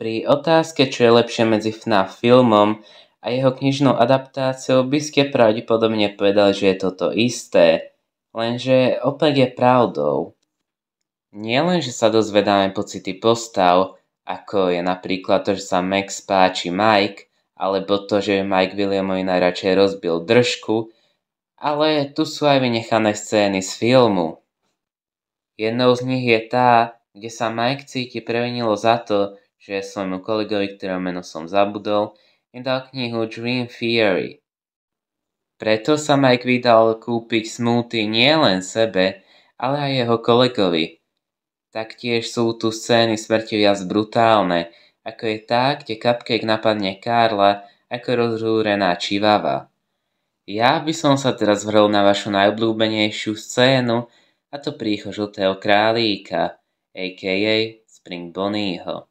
Pri otázke, čo je lepšie medzi FNAF filmom a jeho knižnou adaptáciou, by ste pravdepodobne povedali, že je toto isté, lenže opäť je pravdou. Nielen, že sa dozvedáme pocity postav, ako je napríklad to, že sa Max páči Mike, alebo to, že Mike Williamovi najradšej rozbil držku, ale tu sú aj vynechané scény z filmu. Jednou z nich je tá, kde sa Mike cíti previnilo za to, že svojmu kolegovi, ktorého meno som zabudol, nedal knihu Dream Theory. Preto sa Mike vydal kúpiť smoothie nielen sebe, ale aj jeho kolegovi. Taktiež sú tu scény smrti viac brutálne, ako je tá, kde Cupcake napadne Karla ako rozhúrená čivava. Ja by som sa teraz vrhol na vašu najobľúbenejšiu scénu, a to príchod žltého králíka, a.k.a. Spring Bonnieho.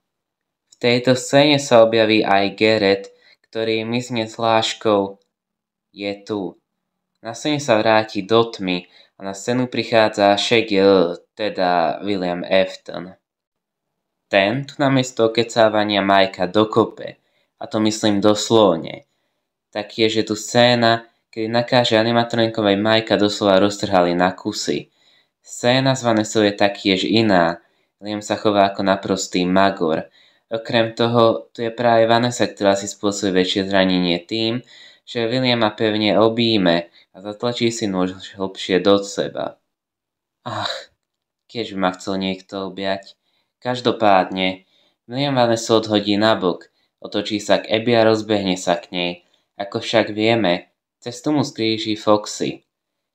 V tejto scéne sa objaví aj Garrett, ktorý mizne s hláškou "Je tu". Na scéne sa vráti do tmy a na scénu prichádza Shaggy, teda William Afton. Ten tu namiesto kecávania Mikea dokope, a to myslím doslovne. Taktiež je tu scéna, kedy nakáže animatronikovej Mikea doslova roztrhali na kusy. Scéna s Vanessou je taktiež iná. Liam sa chová ako naprostý magor. Okrem toho, tu je práve Vanessa, ktorá si spôsobí väčšie zranenie tým, že Williama pevne objíme a zatlačí si nôž hlbšie do seba. Keď by ma chcel niekto objať. Každopádne, William Vanessu odhodí nabok, otočí sa k Abby a rozbehne sa k nej. Ako však vieme, cestu mu skríži Foxy.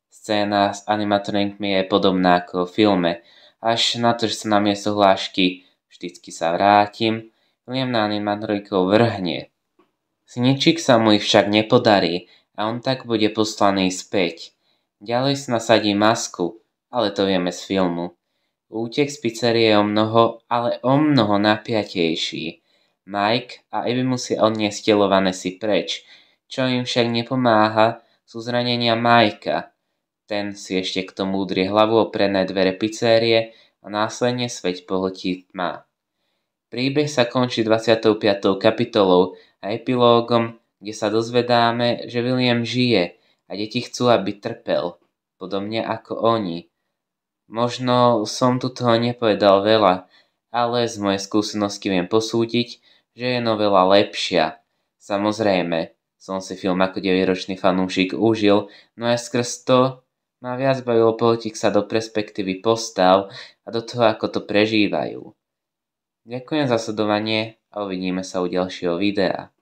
Scéna s animatronikmi je podobná ako v filme, až na to, že sa namiesto hlášky "vždycky sa vrátim", William na animatronikov vrhne. Zničiť sa mu ich však nepodarí a on tak bude poslaný späť. Ďalej si nasadí masku, ale to vieme z filmu. Útek z pizzerie je o mnoho napiatejší. Mike a Abby musia odniesť telo Vanessy preč, čo im však nepomáha, sú zranenia Mikea. Ten si ešte k tomu udrie hlavu o predné dvere pizzerie a následne späť pohltí tma. Príbeh sa končí 25. kapitolou a epilógom, kde sa dozvedáme, že William žije a deti chcú, aby trpel, podobne ako oni. Možno som tu toho nepovedal veľa, ale z mojej skúsenosti viem posúdiť, že je novela lepšia. Samozrejme, som si film ako 9-ročný fanúšik užil, no aj skrz to ma viac bavilo pohľadiť sa do perspektívy postav a do toho, ako to prežívajú. Ďakujem za sledovanie a uvidíme sa u ďalšieho videa.